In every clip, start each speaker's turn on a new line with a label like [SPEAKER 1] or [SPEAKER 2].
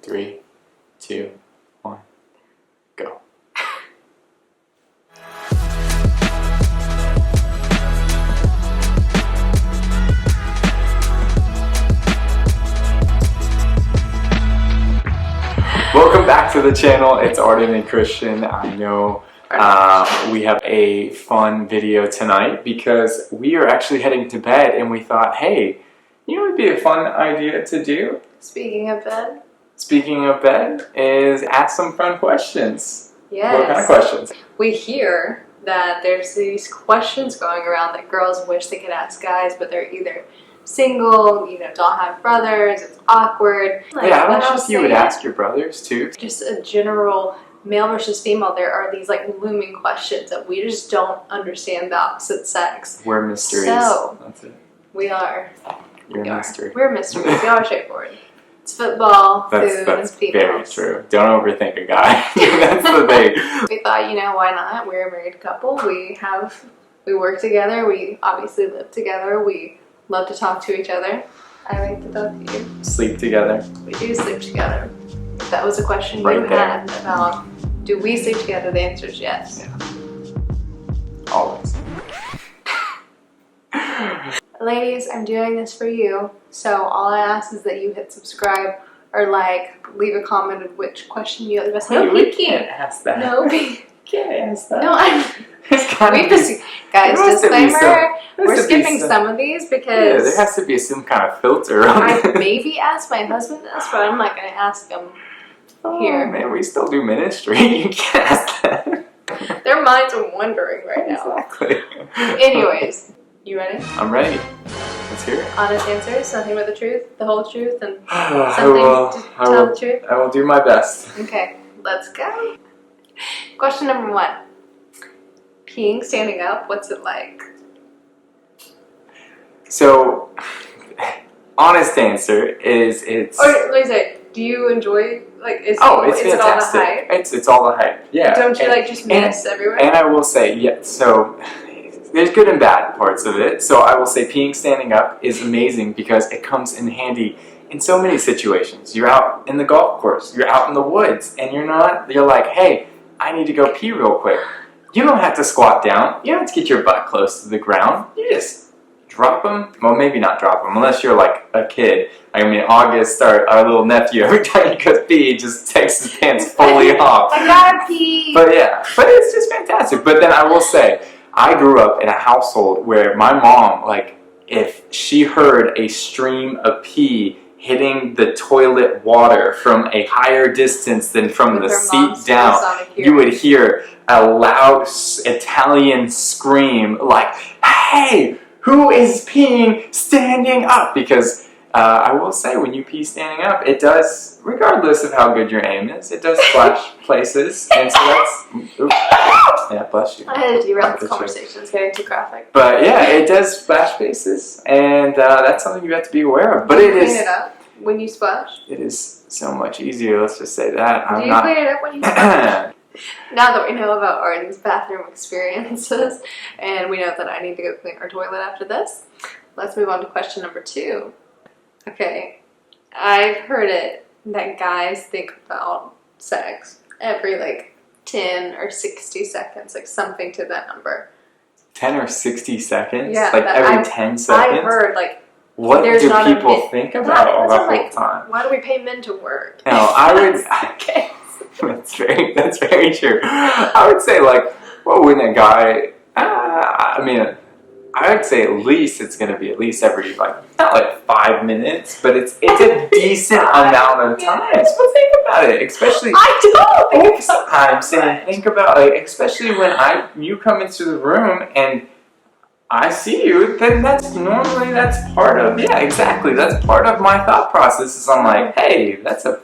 [SPEAKER 1] 3, 2, 1, go. Welcome back to the channel. It's Arden and Christian. I know we have a fun video tonight because we are actually heading to bed, and we thought, hey, you know what would be a fun idea to do?
[SPEAKER 2] Speaking of bed
[SPEAKER 1] Is ask some fun questions.
[SPEAKER 2] Yes.
[SPEAKER 1] What kind of questions?
[SPEAKER 2] We hear that there's these questions going around that girls wish they could ask guys, but they're either single, don't have brothers, it's awkward.
[SPEAKER 1] Yeah, I don't know if you would ask your brothers too.
[SPEAKER 2] Just a general male versus female, there are these looming questions that we just don't understand the opposite sex.
[SPEAKER 1] We're mysteries.
[SPEAKER 2] So,
[SPEAKER 1] that's it.
[SPEAKER 2] We are.
[SPEAKER 1] You're a mystery.
[SPEAKER 2] We're mysteries. We are straightforward. It's football, food,
[SPEAKER 1] that's
[SPEAKER 2] and females.
[SPEAKER 1] very true. Don't overthink a guy. That's the thing.
[SPEAKER 2] We thought, why not? We're a married couple. We work together. We obviously live together. We love to talk to each other. I like to talk to you.
[SPEAKER 1] Sleep together.
[SPEAKER 2] We do sleep together. If that was a question
[SPEAKER 1] Right
[SPEAKER 2] you
[SPEAKER 1] there.
[SPEAKER 2] had about do we sleep together, the answer is yes.
[SPEAKER 1] Yeah. Always.
[SPEAKER 2] Ladies, I'm doing this for you, so all I ask is that you hit subscribe or leave a comment of which question you like best.
[SPEAKER 1] No, we can't ask that.
[SPEAKER 2] No, we
[SPEAKER 1] can't ask that.
[SPEAKER 2] No, guys, disclaimer, we're skipping some of these because
[SPEAKER 1] there has to be some kind of filter on
[SPEAKER 2] I
[SPEAKER 1] it.
[SPEAKER 2] maybe asked my husband this, but I'm not going to ask him here.
[SPEAKER 1] Man, we still do ministry. You can't ask that.
[SPEAKER 2] Their minds are wondering right now.
[SPEAKER 1] Exactly.
[SPEAKER 2] Anyways, you ready?
[SPEAKER 1] I'm ready. Let's hear it.
[SPEAKER 2] Honest answers, nothing but the truth, the whole truth, and
[SPEAKER 1] I
[SPEAKER 2] something
[SPEAKER 1] will,
[SPEAKER 2] to tell the truth?
[SPEAKER 1] I will do my best.
[SPEAKER 2] Okay, let's go. Question number 1. Peeing standing up, what's it like?
[SPEAKER 1] So, honest answer is it's...
[SPEAKER 2] Or, let me say, do you enjoy,
[SPEAKER 1] it's
[SPEAKER 2] is it all the
[SPEAKER 1] fantastic.
[SPEAKER 2] hype?
[SPEAKER 1] It's all the hype, yeah.
[SPEAKER 2] Don't you just miss everywhere?
[SPEAKER 1] And I will say, yeah, so there's good and bad parts of it. So I will say peeing standing up is amazing because it comes in handy in so many situations. You're out in the golf course, you're out in the woods, and you're like, hey, I need to go pee real quick. You don't have to squat down. You don't have to get your butt close to the ground. You just drop them. Well, maybe not drop them, unless you're like a kid. August, our little nephew, every time he goes pee, he just takes his pants fully off.
[SPEAKER 2] I gotta pee.
[SPEAKER 1] But yeah, but it's just fantastic. But then I will say, I grew up in a household where my mom, if she heard a stream of pee hitting the toilet water from a higher distance than from the seat down, you would hear a loud Italian scream like, hey, who is peeing standing up? Because I will say, when you pee standing up, it does, regardless of how good your aim is, it does splash places. And so that's, oops, yeah, bless you.
[SPEAKER 2] I had to derail this conversation, it's getting too graphic.
[SPEAKER 1] But yeah, it does splash places, and that's something you have to be aware of. But
[SPEAKER 2] do you clean it up when you splash?
[SPEAKER 1] It is so much easier, let's just say that.
[SPEAKER 2] Do you clean it up when you splash? Now that we know about Arden's bathroom experiences, and we know that I need to go clean our toilet after this, let's move on to question number 2. Okay, I've heard it that guys think about sex every 10 or 60 seconds, something to that number.
[SPEAKER 1] 10 or 60 seconds?
[SPEAKER 2] Yeah.
[SPEAKER 1] Every 10 seconds?
[SPEAKER 2] I've heard,
[SPEAKER 1] what do people think about the whole time?
[SPEAKER 2] Why do we pay men to work?
[SPEAKER 1] No, I would...
[SPEAKER 2] Okay.
[SPEAKER 1] That's very true. I would say, when a guy... I would say at least it's going to be at least every, not 5 minutes, but it's a decent amount of time. So think about it, especially...
[SPEAKER 2] I don't think about
[SPEAKER 1] I'm saying think about, especially when you come into the room and I see you, then that's part of, yeah, exactly. That's part of my thought process is I'm like, hey, that's a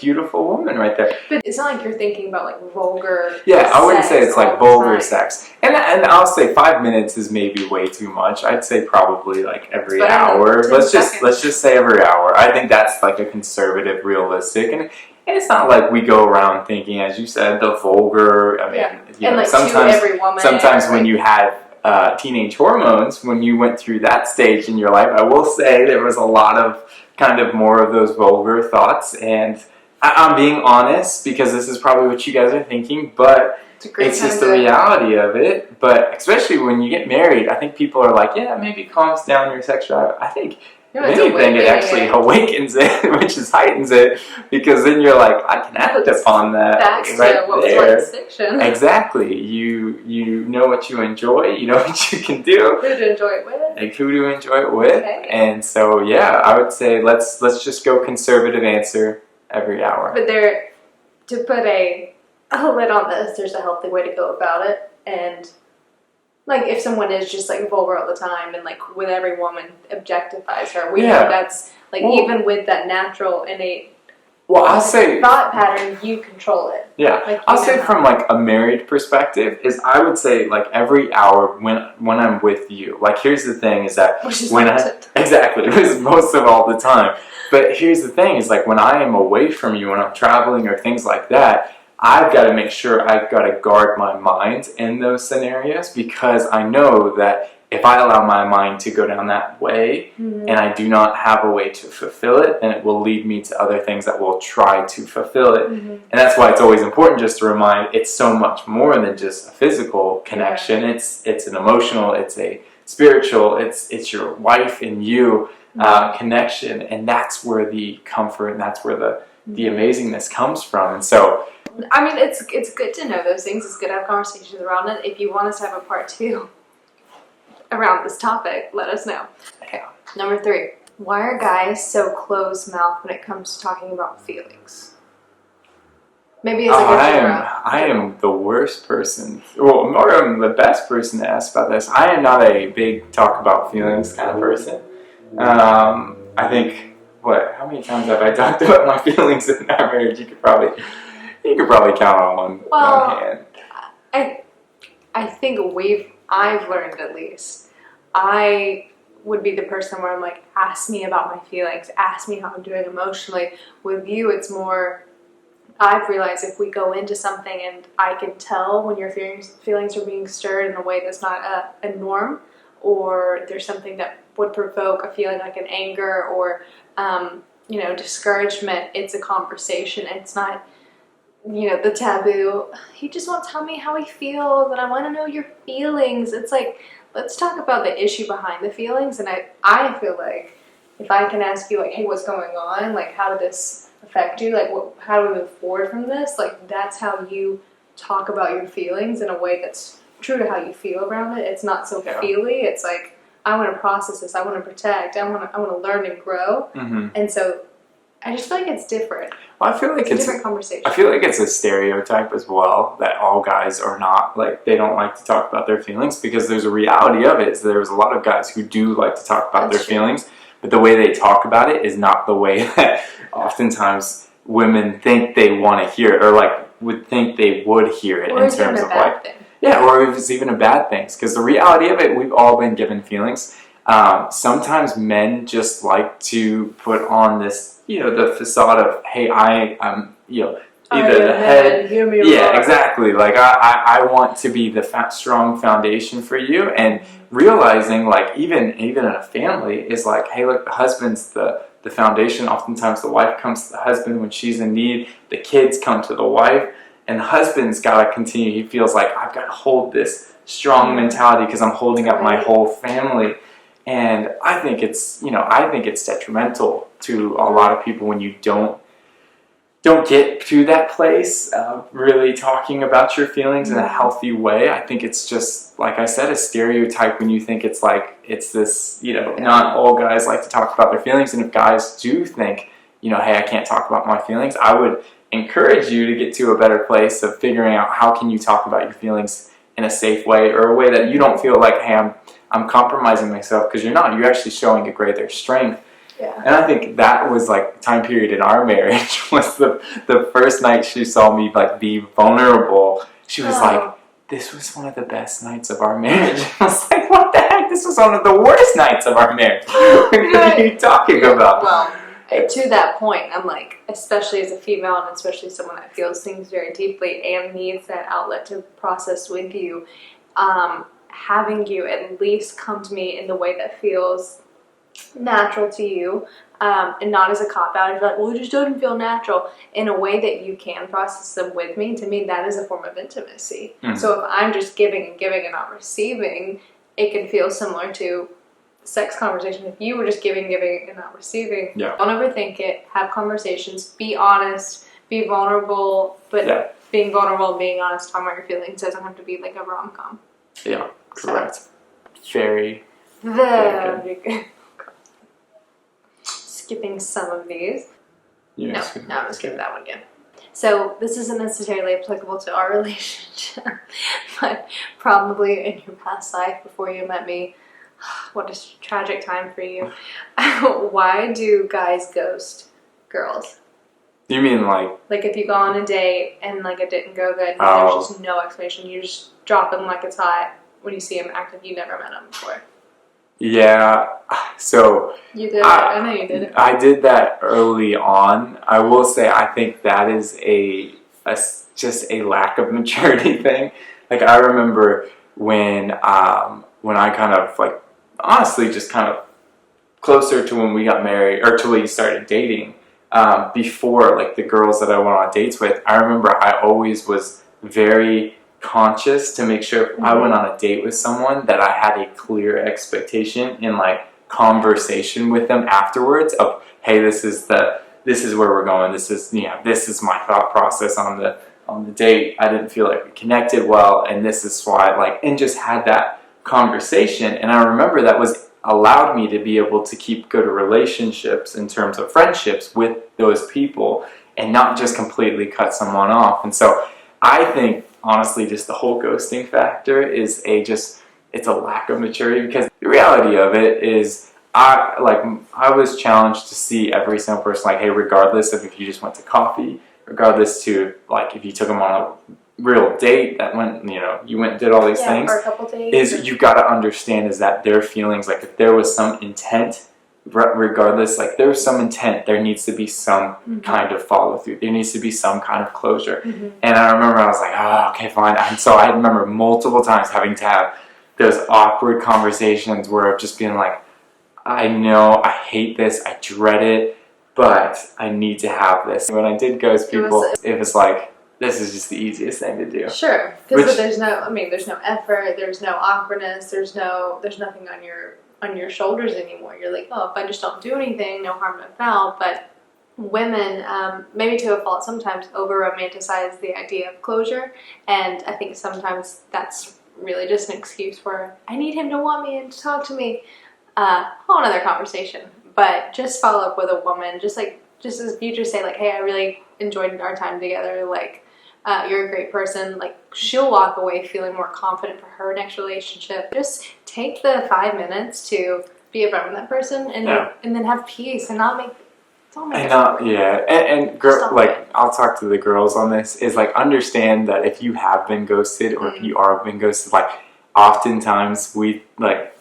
[SPEAKER 1] beautiful woman right there.
[SPEAKER 2] But it's not like you're thinking about vulgar
[SPEAKER 1] Yeah, I wouldn't say
[SPEAKER 2] sex
[SPEAKER 1] it's vulgar sex. And I'll say 5 minutes is maybe way too much. I'd say probably every hour. Let's just say every hour. I think that's a conservative, realistic, and it's not like we go around thinking, as you said, the vulgar. Sometimes when you had teenage hormones, when you went through that stage in your life, I will say there was a lot of kind of more of those vulgar thoughts, and I'm being honest because this is probably what you guys are thinking, but it's just the reality of it. But especially when you get married, I think people are like, yeah, maybe calms down your sexuality. I think if anything, it actually awakens it, which is heightens it, because then you're like, I can act upon that right there. Exactly. You know what you enjoy. You know what you can do.
[SPEAKER 2] Who to enjoy it with.
[SPEAKER 1] Like who to enjoy it with. Okay. And so yeah, I would say let's just go conservative answer every hour.
[SPEAKER 2] But to put a lid on this, there's a healthy way to go about it, and like if someone is just like vulgar all the time and like with every woman objectifies her, we know that's like even with that natural innate
[SPEAKER 1] I'll say
[SPEAKER 2] thought pattern, you control it.
[SPEAKER 1] Yeah, like I'll say from like a married perspective is I would say like every hour when I'm with you. Like here's the thing is that exactly it was most of all the time. But here's the thing is like when I am away from you, when I'm traveling or things like that, I've got to make sure I've got to guard my mind in those scenarios, because I know that if I allow my mind to go down that way and I do not have a way to fulfill it, then it will lead me to other things that will try to fulfill it. And that's why it's always important just to remind it's so much more than just a physical connection. It's an emotional, it's a spiritual, it's your wife and you connection, and that's where the comfort and that's where the amazingness comes from. And so
[SPEAKER 2] I mean, it's good to know those things. It's good to have conversations around it. If you want us to have a part 2 around this topic, let us know. Okay, number 3. Why are guys so closed-mouthed when it comes to talking about feelings? Maybe it's like
[SPEAKER 1] I am the worst person. Well, or I'm the best person to ask about this. I am not a big talk about feelings kind of person. I think how many times have I talked about my feelings in our marriage? You could probably count on one hand.
[SPEAKER 2] I think I've learned at least. I would be the person where I'm like, ask me about my feelings, ask me how I'm doing emotionally. With you, it's more, I've realized if we go into something and I can tell when your feelings are being stirred in a way that's not a norm, or there's something that would provoke a feeling like an anger or discouragement, it's a conversation. It's not the taboo, he just won't tell me how he feels and I want to know your feelings. It's like, let's talk about the issue behind the feelings. And I feel like if I can ask you like, hey, what's going on? Like, how did this affect you? Like, how do we move forward from this? Like, that's how you talk about your feelings in a way that's true to how you feel around it. It's not so feely. It's like, I want to process this. I want to protect. I want to learn and grow. And so I just feel like it's different.
[SPEAKER 1] Well, I feel like it's
[SPEAKER 2] a different conversation.
[SPEAKER 1] I feel like it's a stereotype as well that all guys are not like, they don't like to talk about their feelings, because there's a reality of it. Is there's a lot of guys who do like to talk about their feelings, but the way they talk about it is not the way that oftentimes women think they want to hear it, or like would think they would hear it, or in terms of like or if it's even a bad thing. Because the reality of it, we've all been given feelings. Sometimes men just like to put on this, the facade of, hey, I'm either the head. Exactly. Like I want to be the strong foundation for you, and realizing like even in a family is like, hey, look, the husband's the foundation. Oftentimes the wife comes to the husband when she's in need. The kids come to the wife, and the husband's got to continue. He feels like, I've got to hold this strong mentality because I'm holding up my whole family. And I think it's detrimental to a lot of people when you don't get to that place of really talking about your feelings in a healthy way. I think it's just, like I said, a stereotype when you think it's like, it's this, not all guys like to talk about their feelings. And if guys do think, hey, I can't talk about my feelings, I would encourage you to get to a better place of figuring out how can you talk about your feelings in a safe way, or a way that you don't feel like, hey, I'm compromising myself, because you're not. You're actually showing a greater strength. Yeah. And I think that was like time period in our marriage was the first night she saw me like be vulnerable. She was like, this was one of the best nights of our marriage. I was like, what the heck? This was one of the worst nights of our marriage. What are you talking about?
[SPEAKER 2] Well, to that point, I'm like, especially as a female, and especially someone that feels things very deeply and needs that outlet to process with you, having you at least come to me in the way that feels natural to you, and not as a cop-out. It's like, well, it just doesn't feel natural. In a way that you can process them with me, to me, that is a form of intimacy. So if I'm just giving and not receiving, it can feel similar to sex conversation. If you were just giving and not receiving, don't overthink it. Have conversations. Be honest. Be vulnerable. But being vulnerable and being honest, talking about your feelings doesn't have to be like a rom-com.
[SPEAKER 1] Yeah, correct. So, very
[SPEAKER 2] good. Skipping some of these. No, I'm just skipping that one again. So this isn't necessarily applicable to our relationship, but probably in your past life before you met me. What a tragic time for you. Why do guys ghost girls?
[SPEAKER 1] You mean like
[SPEAKER 2] if you go on a date and like it didn't go good, and there's just no explanation, you just drop them like it's hot when you see him act like you never met him before?
[SPEAKER 1] Yeah, so
[SPEAKER 2] you did it. I know you did it.
[SPEAKER 1] I did that early on. I will say I think that is just a lack of maturity thing. Like I remember when I kind of like honestly just kind of closer to when we got married or till we started dating, before like the girls that I went on dates with, I remember I always was very conscious to make sure if I went on a date with someone that I had a clear expectation in like conversation with them afterwards of, hey, this is where we're going, this is my thought process on the date. I didn't feel like we connected well, and this is why, and just had that conversation. And I remember that was allowed me to be able to keep good relationships in terms of friendships with those people and not just completely cut someone off. And so I think honestly just the whole ghosting factor is it's a lack of maturity, because the reality of it is I was challenged to see every single person like, hey, regardless of if you just went to coffee, regardless to like if you took them on a real date that went, you went and did all these things,
[SPEAKER 2] or a couple dates,
[SPEAKER 1] you've got to understand is that their feelings, like if there was some intent, regardless, like there was some intent, there needs to be some kind of follow through. There needs to be some kind of closure. And I remember I was like, oh, okay, fine. And so I remember multiple times having to have those awkward conversations where I've just been like, I know I hate this, I dread it, but I need to have this. When I did ghost people, it was like, this is just the easiest thing to do.
[SPEAKER 2] Sure, because there's no effort, there's no awkwardness, there's nothing on your shoulders anymore. You're like, oh, if I just don't do anything, no harm, no foul. But women, maybe to a fault, sometimes over-romanticize the idea of closure, and I think sometimes that's really just an excuse for, I need him to want me and to talk to me. Whole another conversation. But just follow up with a woman, just as you just say, like, hey, I really enjoyed our time together, like, you're a great person, like, she'll walk away feeling more confident for her next relationship. Just take the 5 minutes to be a friend with that person and then have peace and don't make it hard.
[SPEAKER 1] I'll talk to the girls on this, is like, understand that if you have been ghosted or if you are being ghosted, like, oftentimes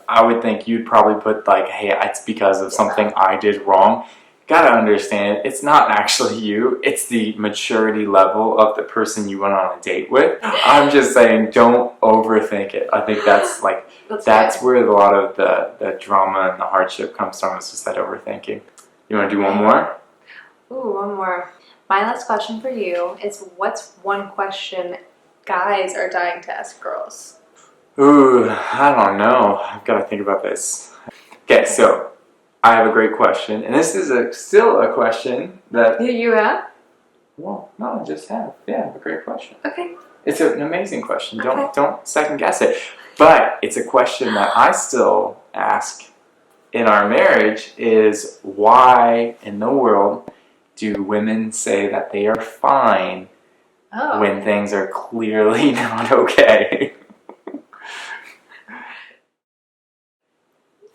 [SPEAKER 1] I would think you'd probably put like, hey, it's because of something I did wrong. Gotta understand, it's not actually you, it's the maturity level of the person you went on a date with. I'm just saying, don't overthink it. I think that's where a lot of the drama and the hardship comes from, is just that overthinking. You want to do one more?
[SPEAKER 2] Ooh, one more. My last question for you is, what's one question guys are dying to ask girls?
[SPEAKER 1] Ooh, I don't know. I've got to think about this. Okay, so I have a great question, and this is still a question that
[SPEAKER 2] you have.
[SPEAKER 1] Well, no, I just have. Yeah, a great question.
[SPEAKER 2] Okay.
[SPEAKER 1] It's an amazing question. Don't second guess it. But it's a question that I still ask in our marriage: is why in the world do women say that they are fine when things are clearly not okay?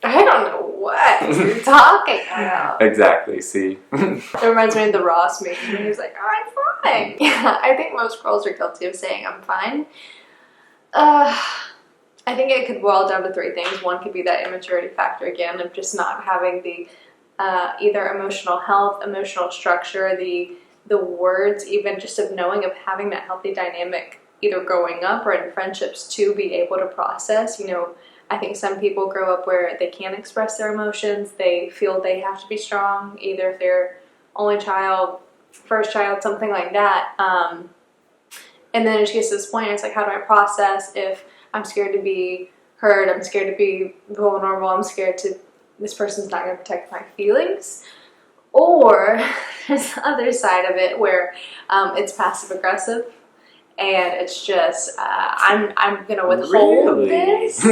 [SPEAKER 2] I don't know what you're talking about.
[SPEAKER 1] Exactly, see.
[SPEAKER 2] It reminds me of the Ross meme. He's like, I'm fine. Yeah, I think most girls are guilty of saying I'm fine. I think it could boil down to 3 things. One could be that immaturity factor again, of just not having the either emotional health, emotional structure, the words, even just of knowing, of having that healthy dynamic either growing up or in friendships to be able to process, I think some people grow up where they can't express their emotions. They feel they have to be strong, either if they're only child, first child, something like that. And then it just gets to this point, it's like, how do I process if I'm scared to be hurt, I'm scared to be vulnerable, I'm scared to, this person's not going to protect my feelings? Or there's the other side of it where it's passive aggressive, and it's just, I'm going to withhold this.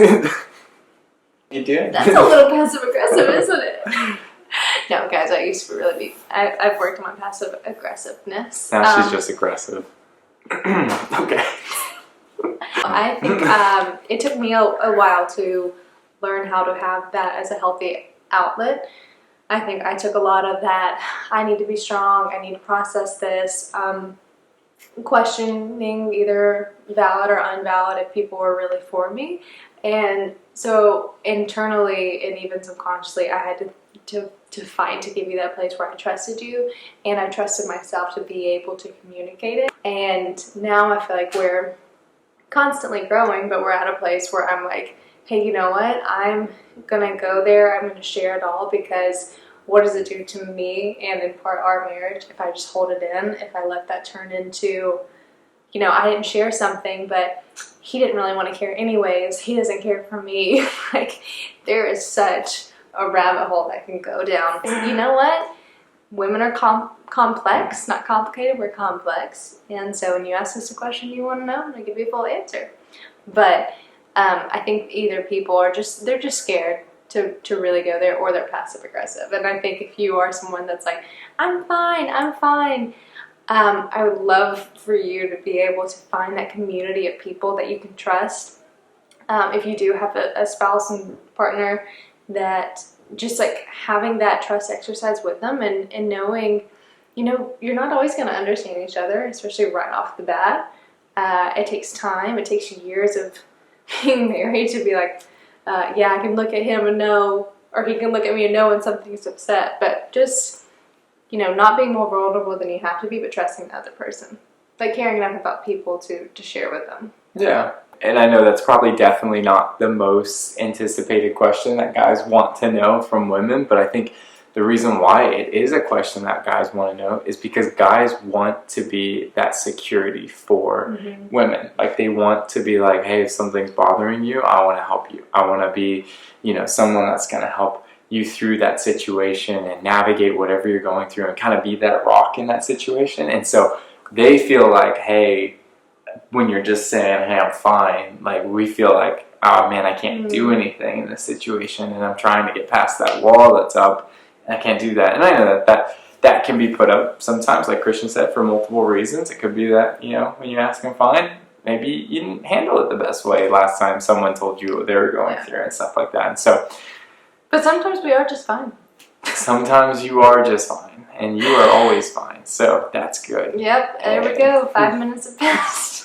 [SPEAKER 1] You do?
[SPEAKER 2] That's a little passive aggressive, isn't it? No, guys, I used to really be, I've worked on my passive aggressiveness.
[SPEAKER 1] Now she's just aggressive. Okay.
[SPEAKER 2] I think it took me a while to learn how to have that as a healthy outlet. I think I took a lot of that, I need to be strong, I need to process this, questioning either valid or invalid if people were really for me. And so internally and even subconsciously, I had to fight to give you that place where I trusted you, and I trusted myself to be able to communicate it. And now I feel like we're constantly growing, but we're at a place where I'm like, hey, you know what? I'm gonna go there, I'm gonna share it all, because what does it do to me and in part our marriage if I just hold it in, if I let that turn into, you know, I didn't share something, but he didn't really want to care anyways, he doesn't care for me. Like, there is such a rabbit hole that can go down. You know what? Women are complex, not complicated, we're complex. And so when you ask us a question you want to know, I'm going to give you a full answer. But I think either people are they're just scared to really go there, or they're passive aggressive. And I think if you are someone that's like, I'm fine, I would love for you to be able to find that community of people that you can trust. If you do have a spouse and partner, that just like having that trust exercise with them, and knowing, you know, you're not always going to understand each other, especially right off the bat. It takes time, it takes years of being married to be like, yeah, I can look at him and know, or he can look at me and know when something's upset. But just, you know, not being more vulnerable than you have to be, but trusting the other person. Like caring enough about people to share with them.
[SPEAKER 1] Yeah. And I know that's probably definitely not the most anticipated question that guys want to know from women, but I think the reason why it is a question that guys want to know is because guys want to be that security for women. Like, they want to be like, hey, if something's bothering you, I want to help you. I want to be, you know, someone that's going to help you through that situation and navigate whatever you're going through and kind of be that rock in that situation. And so they feel like, hey, when you're just saying, hey, I'm fine, like, we feel like, oh man, I can't do anything in this situation, and I'm trying to get past that wall that's up, and I can't do that. And I know that can be put up sometimes, like Christian said, for multiple reasons. It could be that, you know, when you ask them fine, maybe you didn't handle it the best way last time someone told you what they were going through and stuff like that. And so,
[SPEAKER 2] but sometimes we are just fine.
[SPEAKER 1] Sometimes you are just fine, and you are always fine. So that's good.
[SPEAKER 2] Yep, there we go. 5 minutes have passed.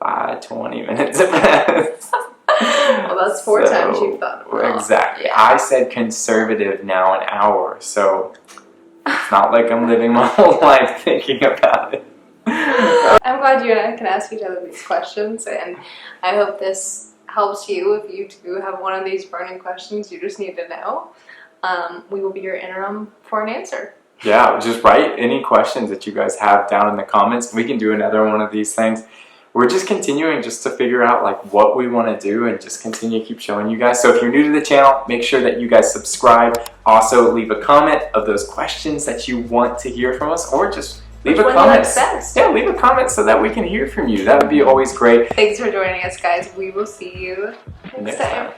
[SPEAKER 1] 20 minutes have passed.
[SPEAKER 2] Well, that's four times you've thought of it.
[SPEAKER 1] Exactly.
[SPEAKER 2] Yeah.
[SPEAKER 1] I said conservative now an hour, so it's not like I'm living my whole life thinking about it.
[SPEAKER 2] I'm glad you and I can ask each other these questions, and I hope this helps you if you do have one of these burning questions you just need to know. We will be your interim for an answer.
[SPEAKER 1] Yeah, just write any questions that you guys have down in the comments. We can do another one of these things. We're just continuing just to figure out like what we want to do, and just continue to keep showing you guys. So if you're new to the channel, make sure that you guys subscribe. Also, leave a comment of those questions that you want to hear from us, or just leave a comment. Yeah, leave a comment so that we can hear from you. That would be always great.
[SPEAKER 2] Thanks for joining us, guys. We will see you next time.